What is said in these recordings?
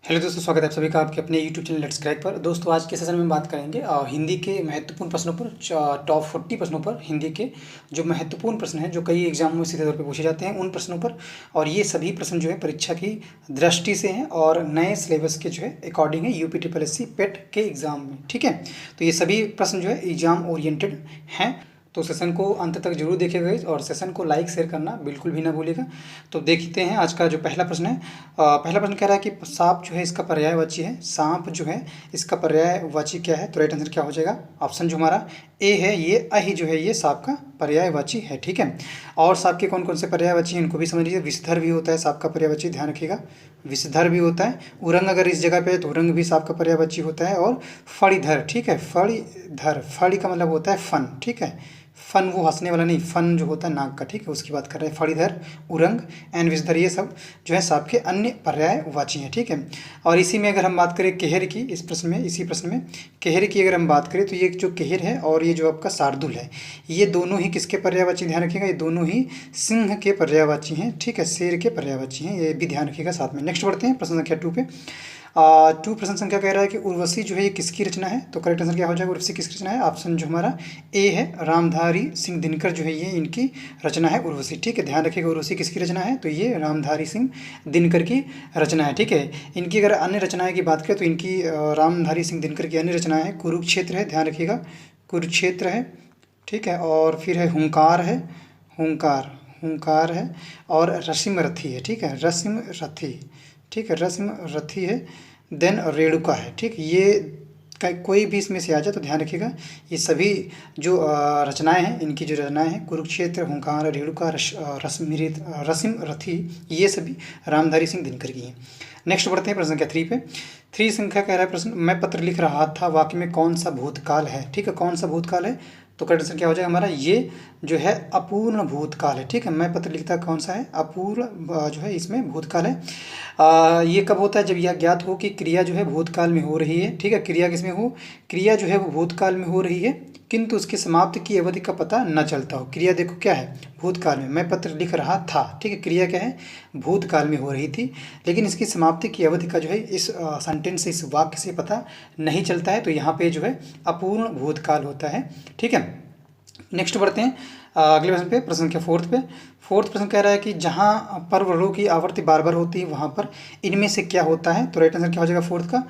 Hello दोस्तों, स्वागत है आप सभी का आपके अपने यूट्यूब चैनल लेट्स क्रैक पर। दोस्तों आज के सेशन में बात करेंगे हिंदी के महत्वपूर्ण प्रश्नों पर। टॉप 40 प्रश्नों पर, हिंदी के जो महत्वपूर्ण प्रश्न हैं जो कई एग्जामों में सीधे तौर पे पूछे जाते हैं उन प्रश्नों पर। और ये सभी प्रश्न जो है परीक्षा की दृष्टि से हैं और नए सिलेबस के जो है अकॉर्डिंग है यूपी ट्रिपल एस सी पेट के एग्ज़ाम में। ठीक है, तो ये सभी प्रश्न जो है एग्ज़ाम ओरिएंटेड हैं। तो सेशन को अंत तक जरूर देखिएगा और सेशन को लाइक शेयर करना बिल्कुल भी ना भूलिएगा। तो देखते हैं आज का जो पहला प्रश्न है। पहला प्रश्न कह रहा है कि सांप जो है इसका पर्यायवाची है। सांप जो है इसका पर्यायवाची क्या है? तो राइट आंसर क्या हो जाएगा? ऑप्शन जो हमारा ए है, ये अहि जो है ये सांप का पर्यायवाची है। ठीक है, और सांप के कौन कौन से पर्यायवाची हैं इनको भी समझ लीजिए। विषधर भी होता है सांप का पर्यायवाची, ध्यान रखिएगा, विषधर भी होता है। उरंग अगर इस जगह पे है तो उरंग भी सांप का पर्यायवाची होता है। और फणीधर, ठीक है, फणीधर, फणी का मतलब होता है फन। ठीक है, फन वो हंसने वाला नहीं, फन जो होता है नाक का, ठीक है, उसकी बात कर रहे हैं। फणीधर, उरंग एंड विषधर ये सब जो है सांप के अन्य पर्यायवाची हैं। ठीक है, और इसी में अगर हम बात करें केहर की, इस प्रश्न में, इसी प्रश्न में केहर की अगर हम बात करें तो ये जो केहर है और ये जो आपका शार्दुल है, ये दोनों ही किसके पर्यायवाची? ध्यान रखिएगा, ये दोनों ही सिंह के पर्यायवाची हैं। ठीक है, शेर के पर्यायवाची हैं, ये भी ध्यान रखिएगा साथ में। नेक्स्ट बढ़ते हैं प्रश्न संख्या 2 पे। प्रश्न संख्या कह रहा है कि उर्वशी जो है ये किसकी रचना है? तो करेक्ट आंसर क्या हो जाएगा? उर्वशी किसकी रचना है? ऑप्शन जो हमारा ए है, रामधारी सिंह दिनकर जो है ये इनकी रचना है उर्वशी। ठीक है, ध्यान रखिएगा उर्वशी किसकी रचना है? तो ये रामधारी सिंह दिनकर की रचना है। ठीक है, इनकी अगर अन्य रचनाएं की बात करें तो इनकी रामधारी सिंह दिनकर की अन्य रचनाएं हैं कुरुक्षेत्र है, ध्यान रखिएगा, कुरुक्षेत्र है। ठीक है, और फिर है हुंकार है, हुंकार, हुंकार है, और रसिम रथी है। ठीक है, रसिम रथी, ठीक है, रस्म रथी है, देन रेणुका है। ठीक, ये कोई भी इसमें से आ जाए तो ध्यान रखिएगा, ये सभी जो रचनाएं हैं, इनकी जो रचनाएं हैं कुरुक्षेत्र, हुंकार, रेणुका, रसिम रथी, ये सभी रामधारी सिंह दिनकर की हैं। नेक्स्ट बढ़ते हैं प्रश्न संख्या 3 पे। 3 संख्या कह रहा है प्रश्न, मैं पत्र लिख रहा था वाक्य में कौन सा भूतकाल है? ठीक है, कौन सा भूतकाल है? तो करेक्ट आंसर क्या हो जाएगा हमारा? ये जो है अपूर्ण भूतकाल है। ठीक है, मैं पत्र लिखता कौन सा है? अपूर्ण जो है इसमें भूतकाल है। ये कब होता है? जब यह ज्ञात हो कि क्रिया जो है भूतकाल में हो रही है। ठीक है, क्रिया किसमें हो? क्रिया जो है वो भूतकाल में हो रही है किंतु उसकी समाप्ति की अवधि का पता न चलता हो। क्रिया देखो क्या है? भूतकाल में, मैं पत्र लिख रहा था। ठीक है, क्रिया क्या है? भूतकाल में हो रही थी, लेकिन इसकी समाप्ति की अवधि का जो है इस सेंटेंस से, इस वाक्य से पता नहीं चलता है, तो यहाँ पे जो है अपूर्ण भूतकाल होता है। ठीक है, नेक्स्ट बढ़ते हैं अगले प्रश्न पे, प्रश्न संख्या 4 पे। 4th प्रश्न कह रहा है कि जहाँ पर वर्णों की आवृत्ति बार बार होती है वहाँ पर इनमें से क्या होता है? तो राइट आंसर क्या हो जाएगा 4th का?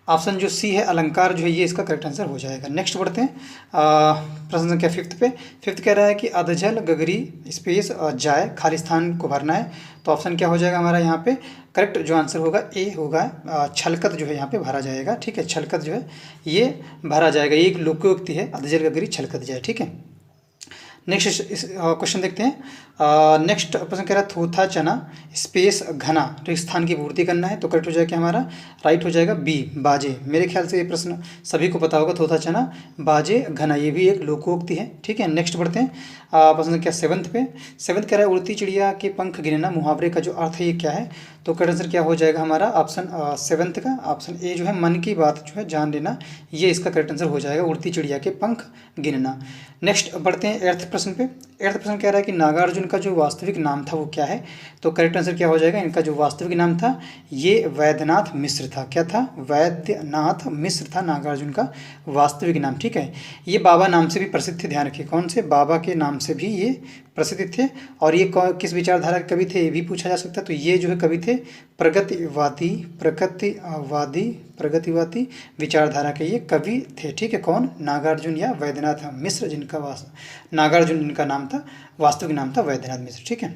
ऑप्शन जो सी है, अलंकार जो है ये इसका करेक्ट आंसर हो जाएगा। नेक्स्ट बढ़ते हैं प्रश्न संख्या 5th पे। 5th कह रहा है कि अधजल गगरी स्पेस जाए, खाली स्थान को भरना है। तो ऑप्शन क्या हो जाएगा हमारा यहाँ पे? करेक्ट जो आंसर होगा ए होगा, छलकत जो है यहाँ पे भरा जाएगा। ठीक है, छलकत जो है ये भरा जाएगा, ये एक लोकोक्ति है, अधजल गगरी छलकत जाए। ठीक है, नेक्स्ट क्वेश्चन देखते हैं। नेक्स्ट प्रश्न कह रहा है थोथा चना स्पेस घना, तो स्थान की पूर्ति करना है। तो करेक्ट हो जाएगा क्या हमारा? राइट हो जाएगा बी, बाजे। मेरे ख्याल से ये प्रश्न सभी को पता होगा, थोथा चना बाजे घना, ये भी एक लोकोक्ति है। ठीक है, नेक्स्ट बढ़ते हैं प्रश्न क्या 7th पे। 7th कह रहा है उड़ती चिड़िया के पंख गिनना, मुहावरे का जो अर्थ है ये क्या है? तो करेक्ट आंसर क्या हो जाएगा हमारा? ऑप्शन 7th का ऑप्शन ए जो है मन की बात जो है जान लेना, ये इसका करेक्ट आंसर हो जाएगा, उड़ती चिड़िया के पंख गिनना। नेक्स्ट बढ़ते हैं 8th प्रश्न पे। 8th प्रश्न कह रहा है कि नागार्जुन का जो वास्तविक नाम था वो क्या है? तो करेक्ट आंसर क्या हो जाएगा? इनका जो वास्तविक नाम था ये वैद्यनाथ मिश्र था। क्या था? वैद्यनाथ मिश्र था नागार्जुन का वास्तविक नाम। ठीक है, ये बाबा नाम से भी प्रसिद्ध थे, ध्यान रखिए, कौन से? बाबा के नाम से भी ये प्रसिद्ध थे। और ये किस विचारधारा के कवि थे ये भी पूछा जा सकता है। तो ये जो है कवि थे प्रगतिवादी, प्रगतिवादी विचारधारा के ये कवि थे। ठीक है, कौन? नागार्जुन या वैद्यनाथ मिश्र, जिनका नागार्जुन जिनका नाम था, वास्तविक नाम था वैद्यनाथ मिश्र। ठीक है,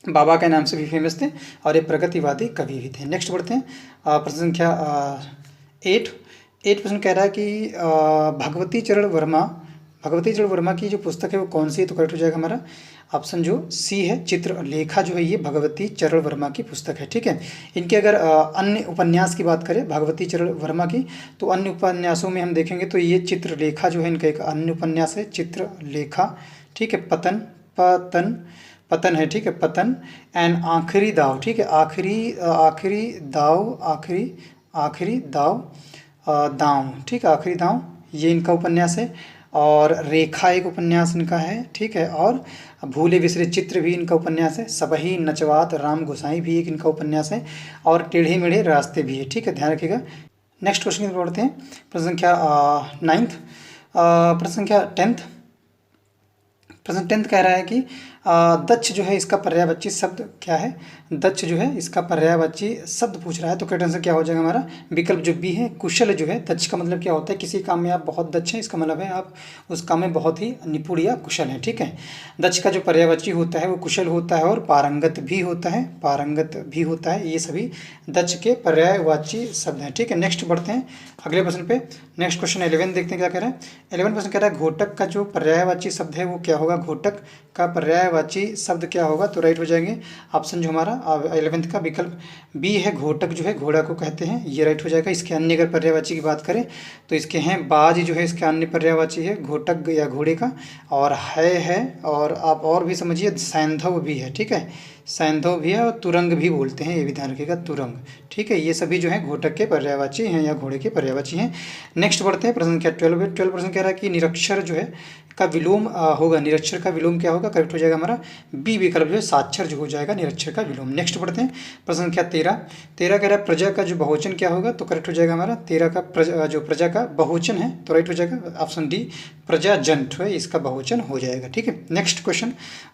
बाबा के नाम से भी फेमस थे और ये प्रगतिवादी कवि भी थे। नेक्स्ट बढ़ते हैं प्रश्न संख्या 8 प्रश्न कह रहा है कि भगवती चरण वर्मा की जो पुस्तक है वो कौन सी है? तो करेक्ट हो जाएगा हमारा ऑप्शन जो सी है, चित्रलेखा जो है ये भगवती चरण वर्मा की पुस्तक है। ठीक है, इनके अगर अन्य उपन्यास की बात करें भगवती चरण वर्मा की, तो अन्य उपन्यासों में हम देखेंगे तो ये चित्रलेखा जो है इनका एक अन्य उपन्यास है, चित्रलेखा। ठीक है, पतन है। ठीक है, पतन एंड आखिरी दाव। ठीक है, आखिरी दाव, ठीक है, आखिरी दाव ये इनका उपन्यास है। और रेखा एक उपन्यास इनका है, ठीक है। और भूले बिसरे चित्र भी इनका उपन्यास है। सबही नचवात राम गोसाई भी एक इनका उपन्यास है। और टेढ़े मेढ़े रास्ते भी है, ठीक है, ध्यान रखिएगा। नेक्स्ट क्वेश्चन की तरफ बढ़ते हैं। प्रश्न संख्या 9th, प्रश्न संख्या 10th। प्रश्न 10th कह रहा है कि दक्ष जो है इसका पर्यायवाची शब्द क्या है। दक्ष जो है इसका पर्यायवाची शब्द पूछ रहा है, तो करेक्ट आंसर क्या हो जाएगा हमारा विकल्प जो बी है कुशल जो है। दक्ष का मतलब क्या होता है, किसी काम में आप बहुत दक्ष हैं, इसका मतलब है आप उस काम में बहुत ही निपुण या कुशल हैं, ठीक है। दक्ष का जो पर्यायवाची होता है वो कुशल होता है और पारंगत भी होता है, पारंगत भी होता है। ये सभी दक्ष के पर्यायवाची शब्द हैं, ठीक है। नेक्स्ट बढ़ते हैं अगले प्रश्न पे। नेक्स्ट क्वेश्चन 11 देखते हैं क्या कह रहा है। 11 प्रश्न कह रहा है घोटक का जो पर्यायवाची शब्द है वो क्या होगा। घोटक का पर्यायवाची शब्द क्या होगा, तो राइट हो जाएंगे ऑप्शन जो हमारा 11th का विकल्प बी है। घोटक जो है घोड़ा को कहते हैं, ये राइट हो जाएगा। इसके अन्य अगर पर्यायवाची की बात करें तो इसके हैं बाज जो है इसका अन्य पर्यायवाची है घोटक या घोड़े का, और है और आप और भी समझिए सैंधव भी है, ठीक है, सैंधव भी है और तुरंग भी बोलते हैं, ये भी ध्यान रखिएगा तुरंग, ठीक है। ये सभी जो है घोटक के पर्यायवाची हैं या घोड़े के पर्यायवाची हैं। नेक्स्ट बढ़ते हैं प्रश्न संख्या 12। 12 प्रश्न कह रहा है कि निरक्षर जो है का विलोम होगा। निरक्षर का विलोम क्या होगा, करेक्ट हो जाएगा हमारा बी विकल्प जो है साक्षर जो हो जाएगा निरक्षर का विलोम। नेक्स्ट बढ़ते हैं प्रश्न संख्या 13। 13 कह रहा है प्रजा का जो बहुवचन क्या होगा, तो करेक्ट हो जाएगा हमारा 13 का प्रजा का बहुवचन है, तो राइट हो जाएगा ऑप्शन डी प्रजाजन है इसका बहुवचन हो जाएगा, ठीक है। Next question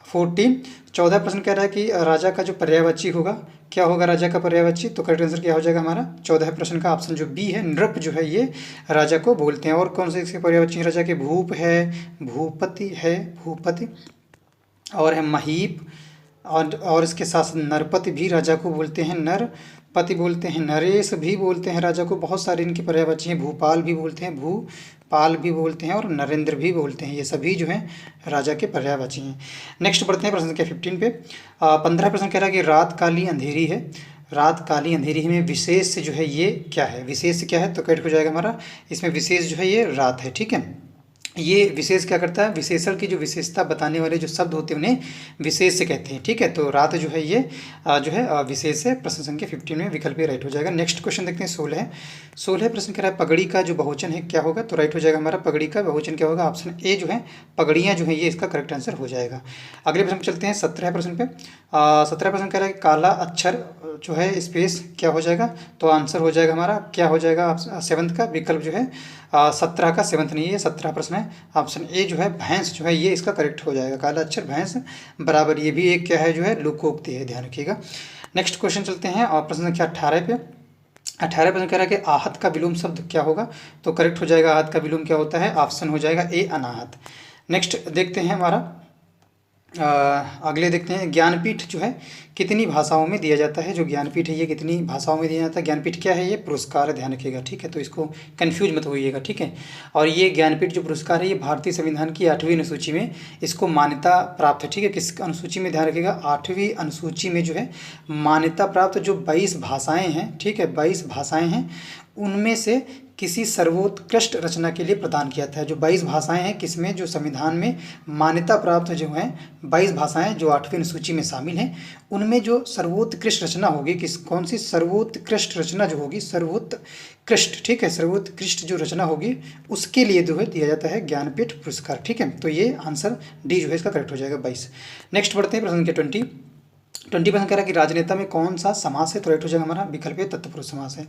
14। 14 प्रश्न कह रहा है कि राजा का जो पर्यायवाची होगा क्या होगा, राजा का पर्यायवाची, तो करेक्ट आंसर क्या हो जाएगा हमारा 14 प्रश्न का ऑप्शन जो बी है नृप जो है ये राजा को बोलते हैं। और कौन से इसके पर्यायवाची हैं राजा के, भूप है, भूपति है, भूपति, और है महीप, और इसके साथ नरपति भी राजा को बोलते हैं, नरपति बोलते हैं, नरेश भी बोलते हैं राजा को। बहुत सारे इनके पर्यायवाची हैं, भूपाल भी बोलते हैं, भूपाल भी बोलते हैं, और नरेंद्र भी बोलते हैं। ये सभी जो हैं राजा के पर्यायवाची हैं। नेक्स्ट बढ़ते हैं प्रश्न संख्या 15 पे। 15 प्रश्न कह रहा है कि रात काली अंधेरी है। रात काली अंधेरी में विशेष जो है ये क्या है, विशेष क्या है, तो करेक्ट हो जाएगा हमारा इसमें विशेष जो है ये रात है, ठीक है। ये विशेष क्या करता है, विशेषण की जो विशेषता बताने वाले जो शब्द होते हैं उन्हें विशेष से कहते हैं, ठीक है। तो रात जो है ये जो है विशेष है। प्रश्न संख्या 15 में विकल्प राइट हो जाएगा। नेक्स्ट क्वेश्चन देखते हैं 16 प्रश्न कह रहा है पगड़ी का जो बहुवचन है क्या होगा, तो राइट हो जाएगा हमारा पगड़ी का बहुवचन क्या होगा, ऑप्शन ए जो है पगड़ियाँ जो है ये इसका करेक्ट आंसर हो जाएगा। अगले प्रश्न चलते हैं 17 प्रश्न पे। 17 प्रश्न कह रहा है काला अक्षर जो है स्पेस क्या हो जाएगा, तो आंसर हो जाएगा हमारा क्या हो जाएगा 7th का विकल्प जो है 17 का 7th नहीं है, 17 प्रश्न है, ऑप्शन ए जो है भैंस जो है ये इसका करेक्ट हो जाएगा। काला अक्षर भैंस बराबर ये भी एक क्या है जो है लोकोक्ति है, ध्यान रखिएगा। नेक्स्ट क्वेश्चन चलते हैं और प्रश्न संख्या 18 पे। 18 प्रश्न कह रहा है कि आहत का विलोम शब्द क्या होगा, तो करेक्ट हो जाएगा आहत का विलोम क्या होता है, ऑप्शन हो जाएगा ए अनाहत। नेक्स्ट देखते हैं हमारा अगले देखते हैं ज्ञानपीठ जो है कितनी भाषाओं में दिया जाता है। जो ज्ञानपीठ है ये कितनी भाषाओं में दिया जाता है। ज्ञानपीठ क्या है, ये पुरस्कार है, ध्यान रखिएगा, ठीक है। तो इसको कंफ्यूज मत होइएगा, ठीक है। और ये ज्ञानपीठ जो पुरस्कार है ये भारतीय संविधान की 8वीं अनुसूची में इसको मान्यता प्राप्त है, ठीक है। किस अनुसूची में, ध्यान रखिएगा 8वीं अनुसूची में जो है मान्यता प्राप्त जो 22 भाषाएँ हैं, ठीक है, 22 भाषाएँ हैं उनमें से किसी सर्वोत्कृष्ट रचना के लिए प्रदान किया था। जो 22 भाषाएं हैं किसमें, जो संविधान में मान्यता प्राप्त जो हैं 22 भाषाएं जो 8वीं अनुसूची में शामिल हैं उनमें जो सर्वोत्कृष्ट रचना होगी, कौन सी सर्वोत्कृष्ट रचना जो होगी, सर्वोत्कृष्ट, ठीक है, सर्वोत्कृष्ट जो रचना होगी उसके लिए जो है दिया जाता है ज्ञानपीठ पुरस्कार, ठीक है। तो ये आंसर डी जो है इसका करेक्ट हो जाएगा 22। नेक्स्ट बढ़ते हैं प्रश्न के 20 प्रश्न कह रहा है कि राजनेता में कौन सा समास है, तो राइट हो जाएगा हमारा विकल्प तत्पुरुष समास है।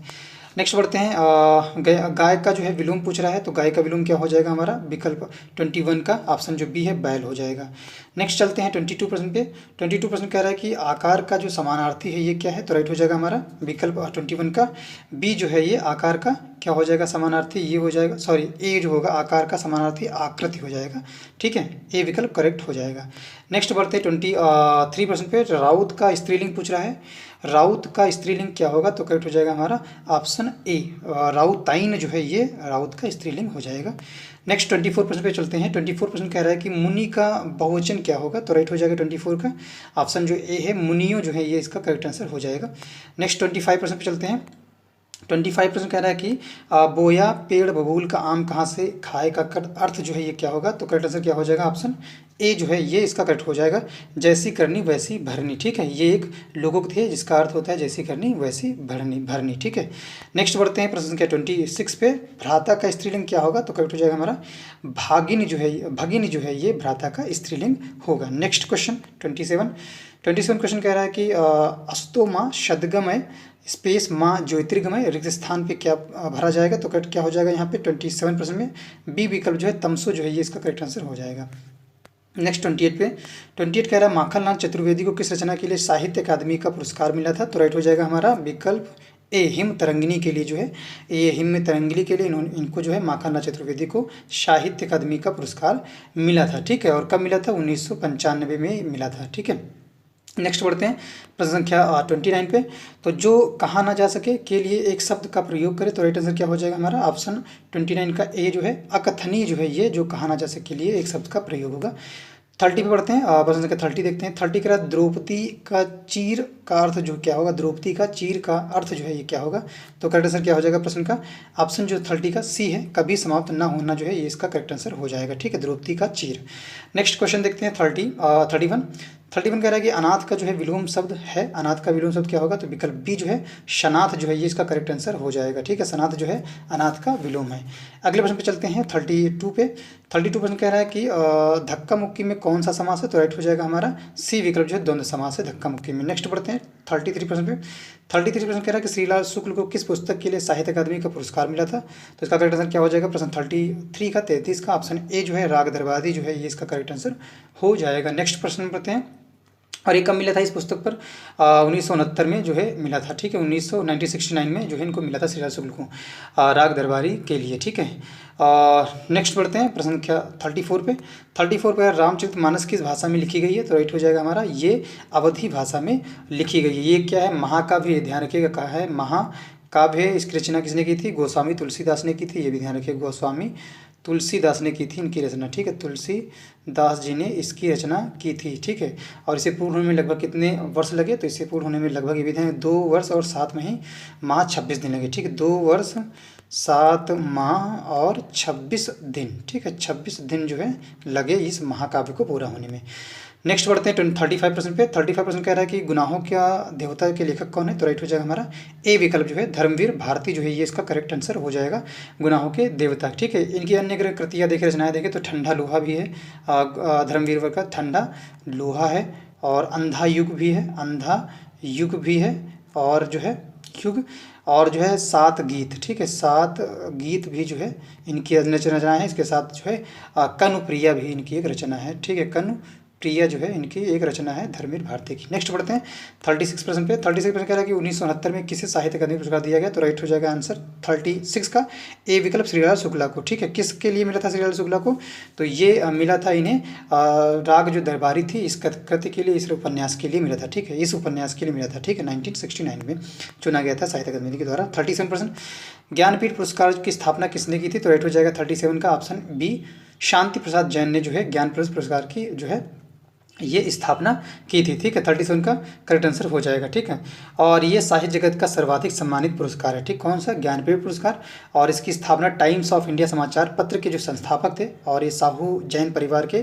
नेक्स्ट बढ़ते हैं गाय का जो है विलोम पूछ रहा है, तो गाय का विलोम क्या हो जाएगा हमारा विकल्प 21 का ऑप्शन जो बी है बैल हो जाएगा। नेक्स्ट चलते हैं 22 प्रश्न पे। 22 प्रश्न कह रहा है कि आकार का जो समानार्थी है ये क्या है, तो राइट हो जाएगा हमारा विकल्प 21 का बी जो है ये आकार का क्या हो जाएगा समानार्थी, ये हो जाएगा, सॉरी ए जो होगा आकार का समानार्थी आकृति हो जाएगा, ठीक है, ए विकल्प करेक्ट हो जाएगा। नेक्स्ट बढ़ते हैं 23 प्रश्न पे। राउत का स्त्रीलिंग पूछ रहा है, राउत का स्त्रीलिंग क्या होगा, तो करेक्ट हो जाएगा हमारा ऑप्शन ए राउताइन जो है ये राउत का स्त्रीलिंग हो जाएगा। नेक्स्ट 24 प्रश्न पे चलते हैं। 24 प्रश्न कह रहा है कि मुनि का बहुवचन क्या होगा, तो राइट हो जाएगा 24 का ऑप्शन जो ए है मुनियो जो है ये इसका करेक्ट आंसर हो जाएगा। नेक्स्ट 25 प्रश्न पे चलते हैं। 25% कह रहा है कि बोया पेड़ बबूल का आम कहाँ से खाए का अर्थ जो है ये क्या होगा, तो करेक्ट आंसर क्या हो जाएगा, ऑप्शन ए जो है ये इसका करेक्ट हो जाएगा। जैसी करनी वैसी भरनी, ठीक है, ये एक लोगोक थे जिसका अर्थ होता है जैसी करनी वैसी भरनी, ठीक है। नेक्स्ट बढ़ते हैं प्रश्न संख्या 26 पे। भ्राता का स्त्रीलिंग क्या होगा, तो करेक्ट हो जाएगा हमारा भगिनी जो है ये भ्राता का स्त्रीलिंग होगा। नेक्स्ट क्वेश्चन 27 क्वेश्चन कह रहा है कि अस्तो माँ शतगमय स्पेस माँ ज्योतिर्गमय रिक्त स्थान पे क्या भरा जाएगा, तो करेक्ट क्या हो जाएगा यहाँ पे 27% में बी विकल्प जो है तमसो जो है ये इसका करेक्ट आंसर हो जाएगा। नेक्स्ट 28 पे 28 कह रहा है माखनलाल चतुर्वेदी को किस रचना के लिए साहित्य अकादमी का पुरस्कार मिला था, तो राइट हो जाएगा हमारा विकल्प ए हिम तरंगिनी के लिए जो है ये हिम तरंगिनी के लिए इनको जो है माखनलाल चतुर्वेदी को साहित्य अकादमी का पुरस्कार मिला था, ठीक है। और कब मिला था, 1995 में मिला था, ठीक है। नेक्स्ट बढ़ते हैं प्रश्न संख्या 29 पे। तो जो कहा ना जा सके के लिए एक शब्द का प्रयोग करें, तो राइट आंसर क्या हो जाएगा हमारा ऑप्शन 29 का ए जो है अकथनीय जो है ये जो कहा ना जा सके के लिए एक शब्द का प्रयोग होगा। 30 पे पढ़ते हैं प्रश्न संख्या 30 देखते हैं। 30 का द्रौपदी का चीर का अर्थ जो क्या होगा, द्रौपदी का चीर का अर्थ जो है ये क्या होगा, तो करेक्ट आंसर क्या हो जाएगा प्रश्न का ऑप्शन जो 30 का सी है कभी समाप्त ना होना जो है ये इसका करेक्ट आंसर हो जाएगा, ठीक है, द्रौपदी का चीर। नेक्स्ट क्वेश्चन देखते हैं 31 कह रहा है कि अनाथ का जो है विलोम शब्द है, अनाथ का विलोम शब्द क्या होगा, तो विकल्प बी जो है शनाथ जो है ये इसका करेक्ट आंसर हो जाएगा, ठीक है, शनाथ जो है अनाथ का विलोम है। अगले प्रश्न पे चलते हैं 32 पे। 32 प्रश्न कह रहा है कि धक्का मुक्की में कौन सा समास है, तो राइट हो जाएगा हमारा सी विकल्प जो है द्वंद्व समास है धक्का मुक्की में। नेक्स्ट बढ़ते हैं 33 प्रश्न पे। 33 प्रश्न कह रहा है कि श्रीलाल शुक्ल को किस पुस्तक के लिए साहित्य अकादमी का पुरस्कार मिला था, तो इसका करेक्ट आंसर क्या हो जाएगा प्रश्न 33 का 33 का ऑप्शन ए जो है राग दरबारी जो है ये इसका करेक्ट आंसर हो जाएगा। नेक्स्ट प्रश्न पढ़ते हैं और ये कब मिला था इस पुस्तक पर 1969 में जो है मिला था, ठीक है, 1969 में जो है इनको मिला था श्रीलाल शुक्ल को राग दरबारी के लिए, ठीक है। नेक्स्ट बढ़ते हैं प्रश्न संख्या 34 पे। 34 पे रामचरितमानस किस भाषा में लिखी गई है, तो राइट हो जाएगा हमारा ये अवधी भाषा में लिखी गई है। ये क्या है, महाकाव्य, ध्यान रखिएगा कहा है महाकाव्य। इसकी रचना किसने की थी, गोस्वामी तुलसीदास ने की थी, ये भी ध्यान रखिए गोस्वामी तुलसीदास ने की थी इनकी रचना, ठीक है, तुलसीदास जी ने इसकी रचना की थी, ठीक है। और इसे पूर्ण होने में लगभग कितने वर्ष लगे, तो इसे पूर्ण होने में लगभग ये भी थे 2 वर्ष और 7 माह 26 दिन लगे, ठीक है, 2 वर्ष 7 माह और 26 दिन, ठीक है, 26 दिन जो है लगे इस महाकाव्य को पूरा होने में। नेक्स्ट बढ़ते हैं 35% पे। 35% कह रहा है कि गुनाहों का देवता के लेखक कौन है, तो राइट हो जाएगा हमारा ए विकल्प जो है धर्मवीर भारती जो है ये इसका करेक्ट आंसर हो जाएगा, गुनाहों के देवता, ठीक है। इनकी अन्य कृतियाँ देखें, रचनाएं देखें तो ठंडा लोहा भी है धर्मवीर वर्ग का, ठंडा लोहा है, और अंधा युग भी है, अंधा युग भी है, और जो है युग, और जो है 7 गीत, ठीक है, 7 गीत भी जो है इनकी रचना है। इसके साथ जो है कनुप्रिया भी इनकी एक रचना है, ठीक है, कनुप्रिया जो है इनकी एक रचना है धर्मवीर भारती की। नेक्स्ट बढ़ते हैं 36% पे। 36% कह रहा है कि 1969 में किसे साहित्य अकादमी पुरस्कार दिया गया, तो राइट हो जाएगा आंसर 36 का ए विकल्प श्रीलाल शुक्ला को, ठीक है। किसके लिए मिला था श्रीलाल शुक्ला को, तो ये मिला था इन्हें राग जो दरबारी थी इस कृति के लिए, इस उपन्यास के लिए मिला था, ठीक है, इस उपन्यास के लिए मिला था, ठीक है, 1969 में चुना गया था साहित्य अकादमी के द्वारा। 37% ज्ञानपीठ पुरस्कार की स्थापना किसने की थी, तो राइट हो जाएगा 37 का ऑप्शन बी शांति प्रसाद जैन ने जो है ज्ञानपीठ पुरस्कार की जो है ये स्थापना की थी, ठीक है, 37 का करेक्ट आंसर हो जाएगा, ठीक है। और ये साहित्य जगत का सर्वाधिक सम्मानित पुरस्कार है, ठीक, कौन सा, ज्ञानपीठ पुरस्कार। और इसकी स्थापना टाइम्स ऑफ इंडिया समाचार पत्र के जो संस्थापक थे और ये साहू जैन परिवार के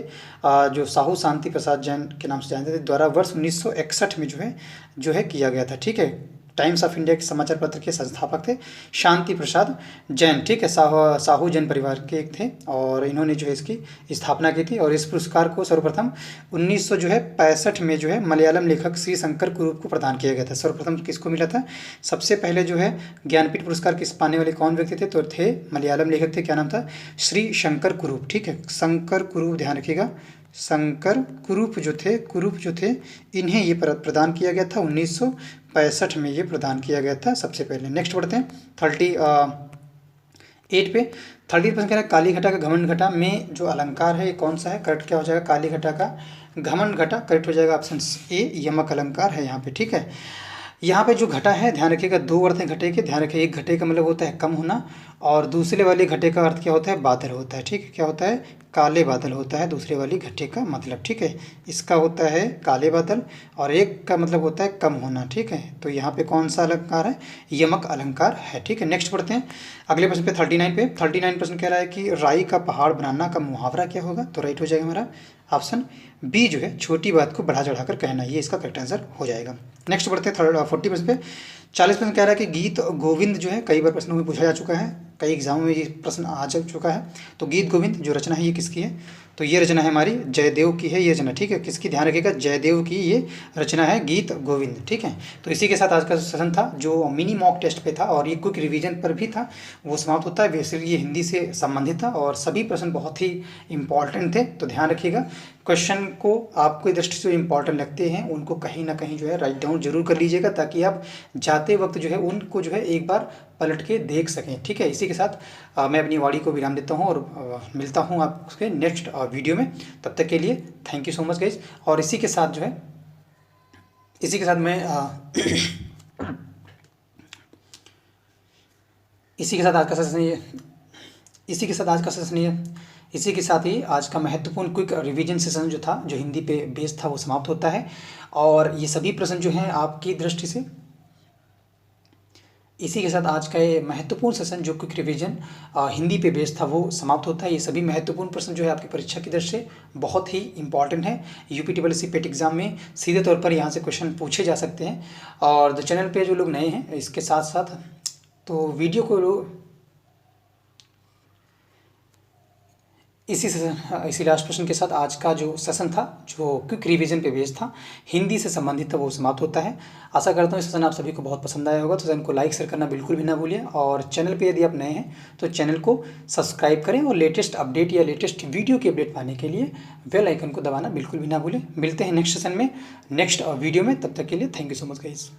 जो साहू शांति प्रसाद जैन के नाम से जानते थे द्वारा वर्ष 1961 में जो है किया गया था, ठीक है। टाइम्स ऑफ इंडिया के समाचार पत्र के संस्थापक थे शांति प्रसाद जैन, ठीक है, साहू जैन परिवार के एक थे और इन्होंने जो है इसकी स्थापना की थी। और इस पुरस्कार को सर्वप्रथम 1965 में जो है मलयालम लेखक श्री शंकर कुरूप को प्रदान किया गया था। सर्वप्रथम किसको मिला था, सबसे पहले जो है ज्ञानपीठ पुरस्कार किस पाने वाले कौन व्यक्ति थे, तो थे मलयालम लेखक थे, क्या नाम था, श्री शंकर कुरूप, ठीक है, शंकर कुरूप, ध्यान रखिएगा, शंकर कुरूप जो थे इन्हें ये प्रदान किया गया था 1965 में ये प्रदान किया गया था सबसे पहले। नेक्स्ट बढ़ते हैं 38 पे। 30% कह रहा है काली घटा का घमंड घटा में जो अलंकार है ये कौन सा है, करेक्ट क्या हो जाएगा, काली घटा का घमंड घटा करेक्ट हो जाएगा ऑप्शन ए यमक अलंकार है यहाँ पे, ठीक है। यहाँ पे जो घटा है ध्यान रखिएगा, दो अर्थ हैं घटे के, ध्यान रखिए। एक घटे का मतलब होता है कम होना, और दूसरे वाले घटे का अर्थ क्या होता है, बादल होता है। ठीक है, क्या होता है, काले बादल होता है दूसरे वाली घटे का मतलब। ठीक है, इसका होता है काले बादल और एक का मतलब होता है कम होना। ठीक है, तो यहाँ पे कौन सा अलंकार है, यमक अलंकार है। ठीक है, नेक्स्ट पढ़ते हैं अगले प्रश्न पे 39 पे। 39 प्रश्न कह रहा है कि राई का पहाड़ बनाना का मुहावरा क्या होगा, तो राइट हो जाएगा हमारा ऑप्शन बी जो है, छोटी बात को बढ़ा चढ़ाकर कहना, ये इसका करेक्ट आंसर हो जाएगा। नेक्स्ट बढ़ते हैं 40 प्रश्न पे। 40 प्रश्न कह रहा है कि गीत गोविंद जो है कई बार प्रश्नों में पूछा जा चुका है, कई एग्जामों में ये प्रश्न आ चुका है। तो गीत गोविंद जो रचना है ये किसकी है, तो ये रचना है हमारी जयदेव की है ये रचना। ठीक है, किसकी, ध्यान रखिएगा, जयदेव की ये रचना है गीत गोविंद। ठीक है, तो इसी के साथ आज का सेशन था जो मिनी मॉक टेस्ट पे था और ये क्विक रिवीजन पर भी था, वो समाप्त होता है। वैसे ये हिंदी से संबंधित था और सभी प्रश्न बहुत ही इंपॉर्टेंट थे, तो ध्यान रखिएगा क्वेश्चन को आपको दृष्टि से इंपॉर्टेंट लगते हैं उनको कहीं ना कहीं जो है राइट डाउन जरूर कर लीजिएगा, ताकि आप जाते वक्त जो है उनको जो है एक बार पलट के देख सकें। ठीक है, इसी के साथ मैं अपनी वाणी को विराम देता हूं और मिलता हूं आपके नेक्स्ट वीडियो में। तब तक के लिए thank you so much guys. और इसी के साथ जो है, इसी के साथ मैं इसी के साथ आज का सेशन ये इसी के साथ आज का सेशन ये इसी के साथ ही आज का महत्वपूर्ण क्विक रिवीजन सेशन जो था, जो हिंदी पे बेस्ड था, वो समाप्त होता है। और ये सभी प्रश्न जो हैं आपकी दृष्टि से, इसी के साथ आज का ये महत्वपूर्ण सेशन जो क्विक रिवीजन हिंदी पे बेस्ड था वो समाप्त होता है। ये सभी महत्वपूर्ण प्रश्न जो है आपकी परीक्षा की दृष्टि से बहुत ही इंपॉर्टेंट है। यूपी TSS पेट एग्जाम में सीधे तौर पर यहाँ से क्वेश्चन पूछे जा सकते हैं। और जो चैनल पे जो लोग नए हैं, इसके साथ साथ तो वीडियो को इसी लास्ट प्रश्न के साथ आज का जो सेशन था, जो क्विक रिवीजन पे बेस्ड था, हिंदी से संबंधित था, वो समाप्त होता है। आशा करता हूँ इस सेशन आप सभी को बहुत पसंद आया होगा, तो चैनल को लाइक शेयर करना बिल्कुल भी ना भूलिए। और चैनल पे यदि आप नए हैं तो चैनल को सब्सक्राइब करें और लेटेस्ट अपडेट या लेटेस्ट वीडियो की अपडेट पाने के लिए बेल आइकन को दबाना बिल्कुल भी ना भूलें। मिलते हैं नेक्स्ट सेशन में, नेक्स्ट वीडियो में, तब तक के लिए thank you so much guys.